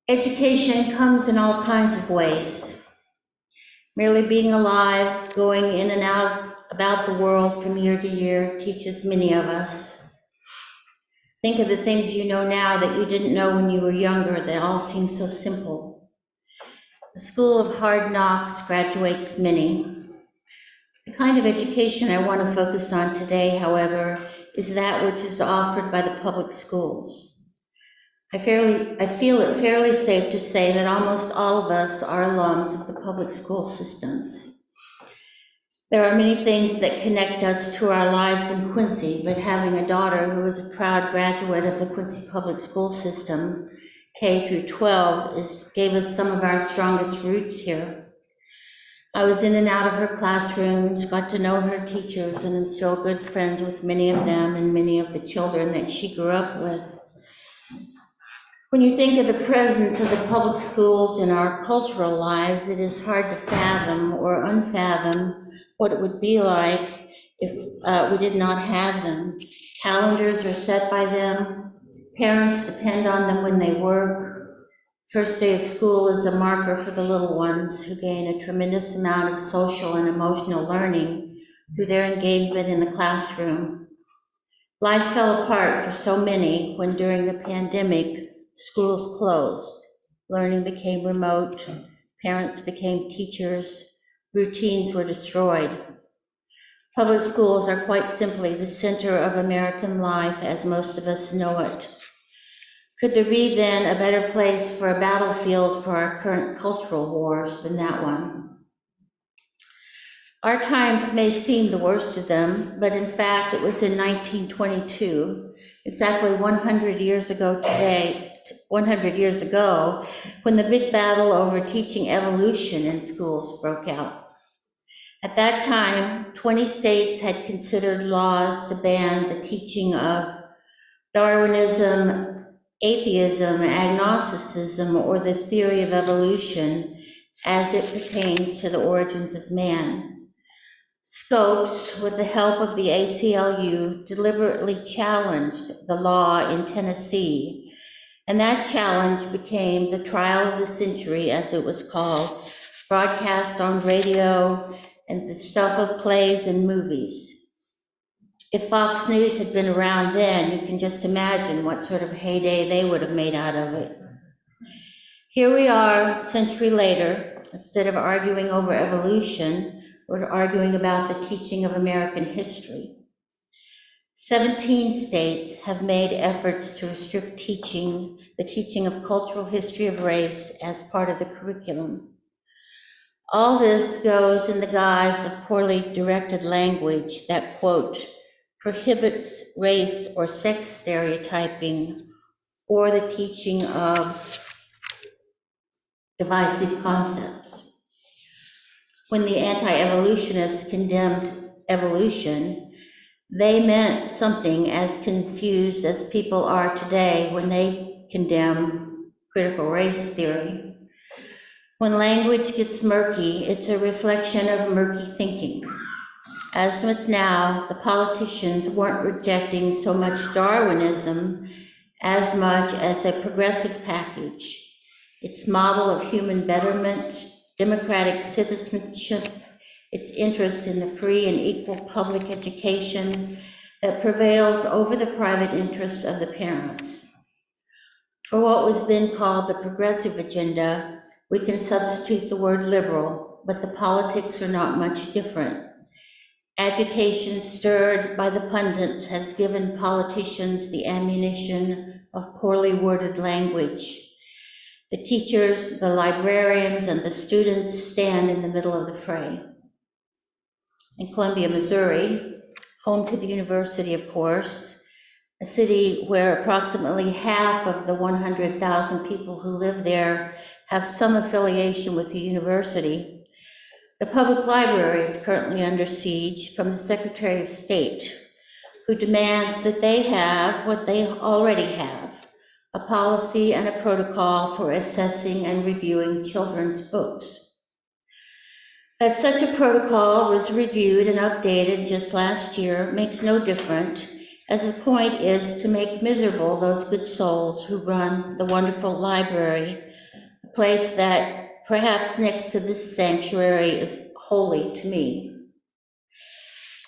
Education comes in all kinds of ways. Merely being alive, going in and out about the world from year to year teaches many of us. Think of the things you know now that you didn't know when you were younger that all seem so simple. The school of hard knocks graduates many. The kind of education I want to focus on today, however, is that which is offered by the public schools. I feel it fairly safe to say that almost all of us are alums of the public school systems. There are many things that connect us to our lives in Quincy, but having a daughter who is a proud graduate of the Quincy public school system, K through 12, gave us some of our strongest roots here. I was in and out of her classrooms, got to know her teachers, and am still good friends with many of them and many of the children that she grew up with. When you think of the presence of the public schools in our cultural lives, it is hard to fathom or unfathom what it would be like if we did not have them. Calendars are set by them. Parents depend on them when they work. First day of school is a marker for the little ones who gain a tremendous amount of social and emotional learning through their engagement in the classroom. Life fell apart for so many when during the pandemic, schools closed. Learning became remote. Parents became teachers. Routines were destroyed. Public schools are quite simply the center of American life as most of us know it. Could there be then a better place for a battlefield for our current cultural wars than that one? Our times may seem the worst of them, but in fact it was in 1922, exactly 100 years ago today, 100 years ago, when the big battle over teaching evolution in schools broke out. At that time, 20 states had considered laws to ban the teaching of Darwinism, atheism, agnosticism, or the theory of evolution as it pertains to the origins of man. Scopes, with the help of the ACLU, deliberately challenged the law in Tennessee, and that challenge became the trial of the century, as it was called, broadcast on radio and the stuff of plays and movies. If Fox News had been around then, you can just imagine what sort of heyday they would have made out of it. Here we are, a century later, instead of arguing over evolution, we're arguing about the teaching of American history. 17 states have made efforts to restrict the teaching of cultural history of race as part of the curriculum. All this goes in the guise of poorly directed language that, quote, prohibits race or sex stereotyping or the teaching of divisive concepts. When the anti-evolutionists condemned evolution, they meant something as confused as people are today when they condemn critical race theory. When language gets murky, it's a reflection of murky thinking. As with now, the politicians weren't rejecting so much Darwinism as much as a progressive package. Its model of human betterment, democratic citizenship, its interest in the free and equal public education that prevails over the private interests of the parents. For what was then called the progressive agenda, we can substitute the word liberal, but the politics are not much different. Agitation stirred by the pundits has given politicians the ammunition of poorly worded language. The teachers, the librarians, and the students stand in the middle of the fray. In Columbia, Missouri, home to the university, of course, a city where approximately half of the 100,000 people who live there have some affiliation with the university, the public library is currently under siege from the Secretary of State, who demands that they have what they already have, a policy and a protocol for assessing and reviewing children's books. That such a protocol was reviewed and updated just last year makes no difference, as the point is to make miserable those good souls who run the wonderful library place that perhaps next to this sanctuary is holy to me.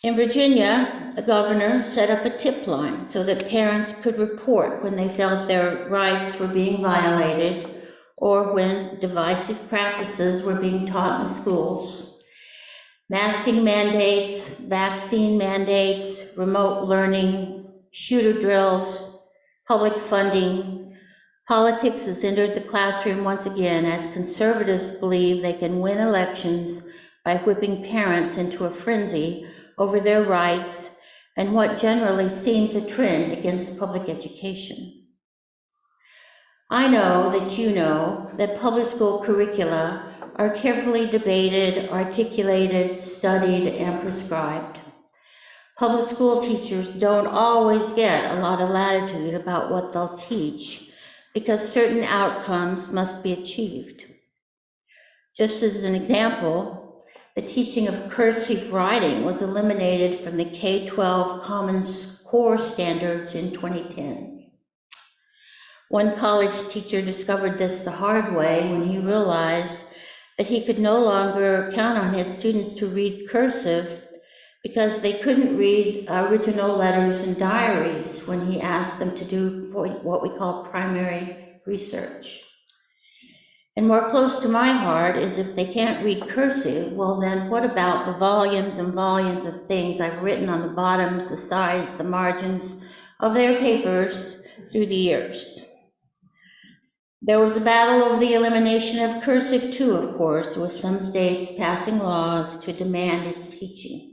In Virginia, the governor set up a tip line so that parents could report when they felt their rights were being violated or when divisive practices were being taught in the schools. Masking mandates, vaccine mandates, remote learning, shooter drills, public funding. Politics has entered the classroom once again as conservatives believe they can win elections by whipping parents into a frenzy over their rights and what generally seems a trend against public education. I know that you know that public school curricula are carefully debated, articulated, studied, and prescribed. Public school teachers don't always get a lot of latitude about what they'll teach because certain outcomes must be achieved. Just as an example, the teaching of cursive writing was eliminated from the K-12 Common Core standards in 2010. One college teacher discovered this the hard way when he realized that he could no longer count on his students to read cursive because they couldn't read original letters and diaries when he asked them to do what we call primary research. And more close to my heart is if they can't read cursive, well then what about the volumes and volumes of things I've written on the bottoms, the sides, the margins of their papers through the years? There was a battle over the elimination of cursive too, of course, with some states passing laws to demand its teaching.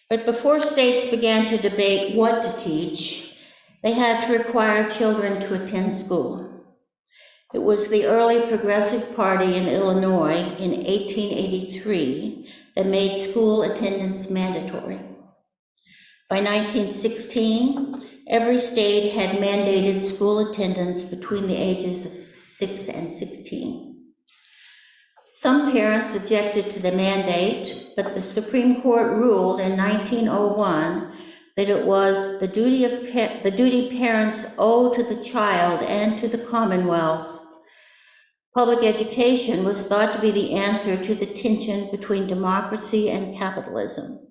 But before states began to debate what to teach, they had to require children to attend school. It was the early Progressive Party in Illinois in 1883 that made school attendance mandatory. By 1916, every state had mandated school attendance between the ages of 6 and 16. Some parents objected to the mandate, but the Supreme Court ruled in 1901 that it was the duty parents owe to the child and to the Commonwealth. Public education was thought to be the answer to the tension between democracy and capitalism.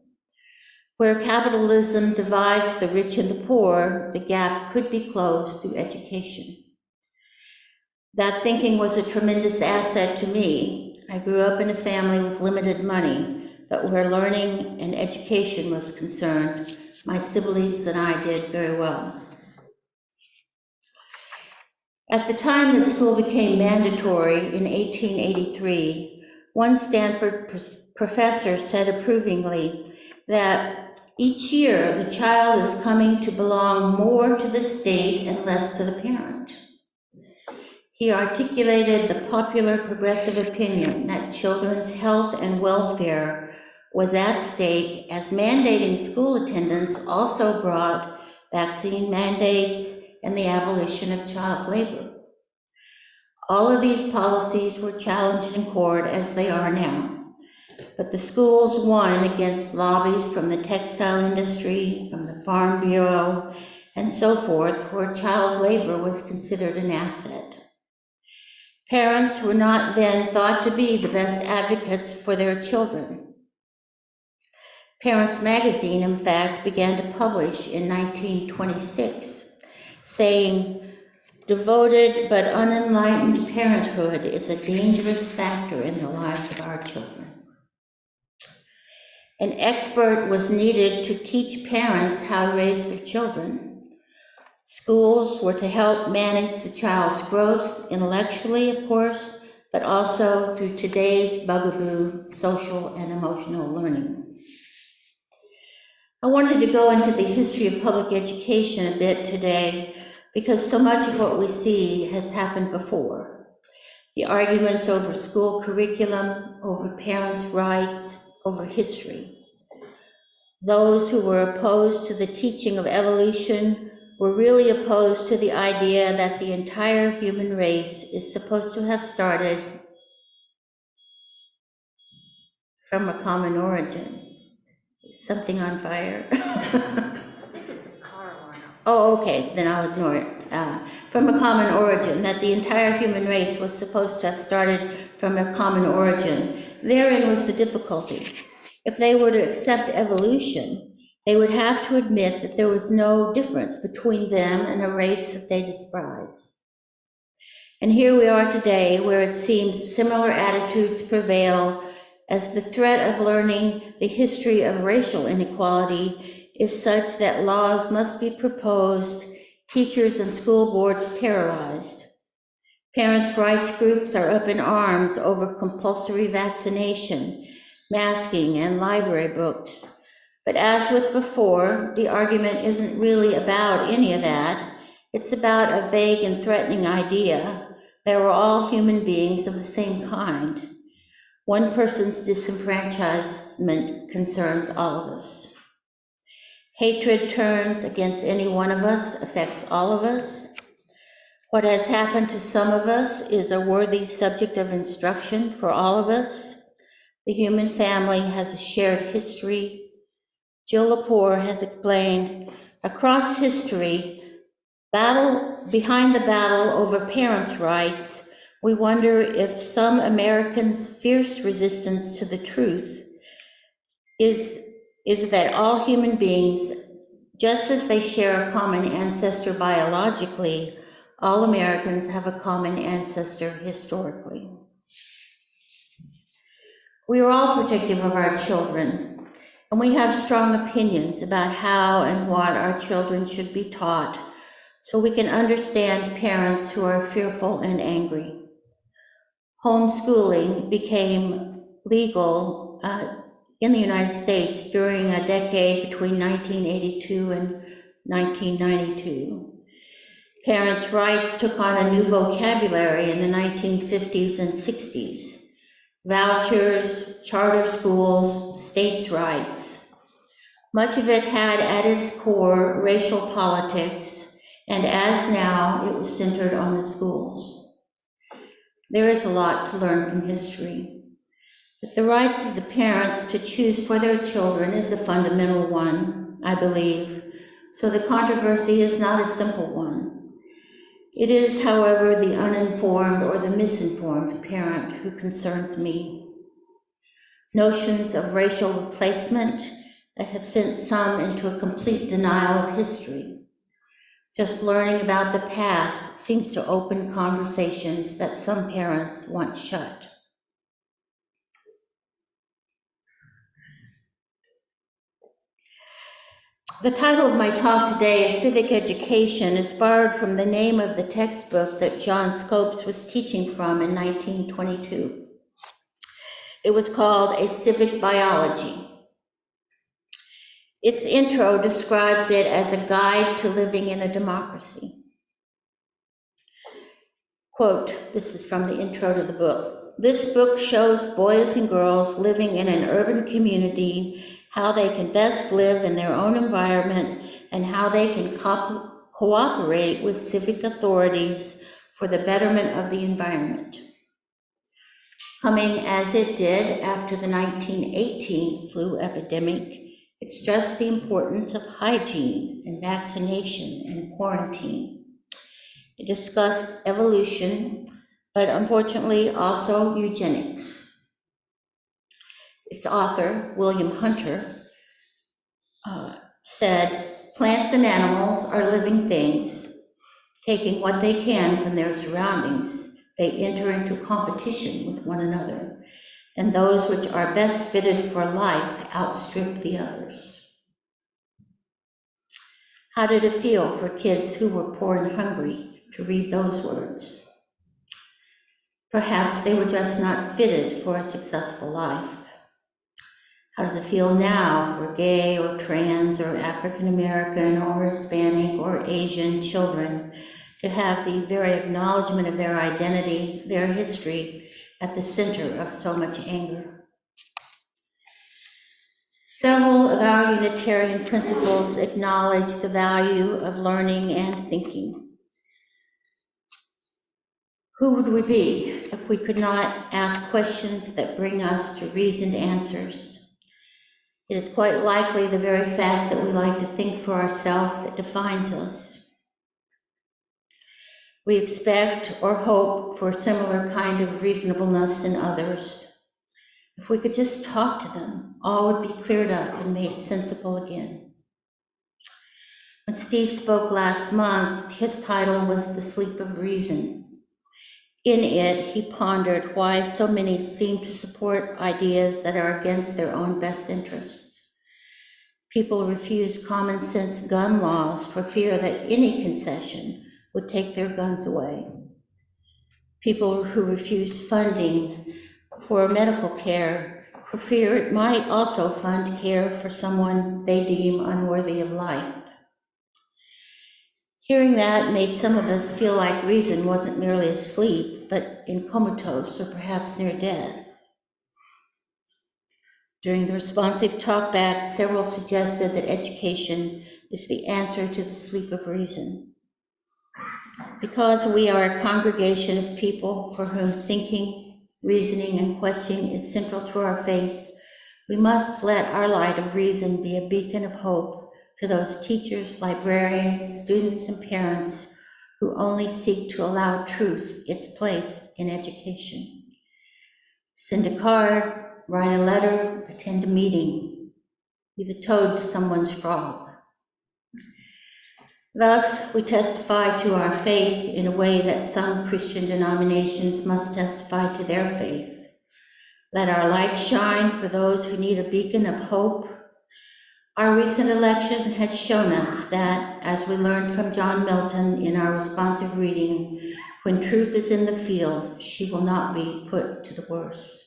Where capitalism divides the rich and the poor, the gap could be closed through education. That thinking was a tremendous asset to me. I grew up in a family with limited money, but where learning and education was concerned, my siblings and I did very well. At the time that school became mandatory in 1883, one Stanford professor said approvingly that each year the child is coming to belong more to the state and less to the parent. He articulated the popular progressive opinion that children's health and welfare was at stake as mandating school attendance also brought vaccine mandates and the abolition of child labor. All of these policies were challenged in court as they are now, but the schools won against lobbies from the textile industry, from the Farm Bureau, and so forth, where child labor was considered an asset. Parents were not then thought to be the best advocates for their children. Parents Magazine, in fact, began to publish in 1926, saying, "Devoted but unenlightened parenthood is a dangerous factor in the lives of our children." An expert was needed to teach parents how to raise their children. Schools were to help manage the child's growth intellectually, of course, but also through today's bugaboo, social and emotional learning. I wanted to go into the history of public education a bit today because so much of what we see has happened before. The arguments over school curriculum, over parents' rights, over history. Those who were opposed to the teaching of evolution were really opposed to the idea that the entire human race is supposed to have started from a common origin. Something on fire? I think it's a car alarm. Oh, okay, then I'll ignore it. from a common origin, that the entire human race was supposed to have started from a common origin. Therein was the difficulty. If they were to accept evolution, they would have to admit that there was no difference between them and a race that they despise. And here we are today, where it seems similar attitudes prevail, as the threat of learning the history of racial inequality is such that laws must be proposed, teachers and school boards terrorized. Parents' rights groups are up in arms over compulsory vaccination, masking, and library books. But as with before, the argument isn't really about any of that. It's about a vague and threatening idea that we're all human beings of the same kind. One person's disenfranchisement concerns all of us. Hatred turned against any one of us affects all of us. What has happened to some of us is a worthy subject of instruction for all of us. The human family has a shared history. Jill Lepore has explained, across history, behind the battle over parents' rights, we wonder if some Americans' fierce resistance to the truth is that all human beings, just as they share a common ancestor biologically, all Americans have a common ancestor historically. We are all protective of our children, and we have strong opinions about how and what our children should be taught, so we can understand parents who are fearful and angry. Homeschooling became legal in the United States during a decade between 1982 and 1992. Parents' rights took on a new vocabulary in the 1950s and 60s. Vouchers, charter schools, states' rights. Much of it had at its core racial politics, and as now, it was centered on the schools. There is a lot to learn from history, but the rights of the parents to choose for their children is a fundamental one, I believe, so the controversy is not a simple one. It is, however, the uninformed or the misinformed parent who concerns me. Notions of racial replacement that have sent some into a complete denial of history. Just learning about the past seems to open conversations that some parents want shut. The title of my talk today, Civic Education, is borrowed from the name of the textbook that John Scopes was teaching from in 1922. It was called A Civic Biology. Its intro describes it as a guide to living in a democracy. Quote, this is from the intro to the book. This book shows boys and girls living in an urban community how they can best live in their own environment and how they can cooperate with civic authorities for the betterment of the environment. Coming as it did after the 1918 flu epidemic, it stressed the importance of hygiene and vaccination and quarantine. It discussed evolution, but unfortunately also eugenics. Its author, William Hunter, said, plants and animals are living things. Taking what they can from their surroundings, they enter into competition with one another, and those which are best fitted for life outstrip the others. How did it feel for kids who were poor and hungry to read those words? Perhaps they were just not fitted for a successful life. How does it feel now for gay or trans or African American or Hispanic or Asian children to have the very acknowledgement of their identity, their history, at the center of so much anger? Several of our Unitarian principles acknowledge the value of learning and thinking. Who would we be if we could not ask questions that bring us to reasoned answers? It is quite likely the very fact that we like to think for ourselves that defines us. We expect or hope for a similar kind of reasonableness in others. If we could just talk to them, all would be cleared up and made sensible again. When Steve spoke last month, his title was The Sleep of Reason. In it, he pondered why so many seem to support ideas that are against their own best interests. People refuse common sense gun laws for fear that any concession would take their guns away. People who refuse funding for medical care for fear it might also fund care for someone they deem unworthy of life. Hearing that made some of us feel like reason wasn't merely asleep, but in comatose or perhaps near death. During the responsive talkback, several suggested that education is the answer to the sleep of reason. Because we are a congregation of people for whom thinking, reasoning, and questioning is central to our faith, we must let our light of reason be a beacon of hope to those teachers, librarians, students, and parents who only seek to allow truth its place in education. Send a card, write a letter, attend a meeting, be the toad to someone's frog. Thus, we testify to our faith in a way that some Christian denominations must testify to their faith. Let our light shine for those who need a beacon of hope. Our recent election has shown us that, as we learned from John Milton in our responsive reading, when truth is in the field, she will not be put to the worse.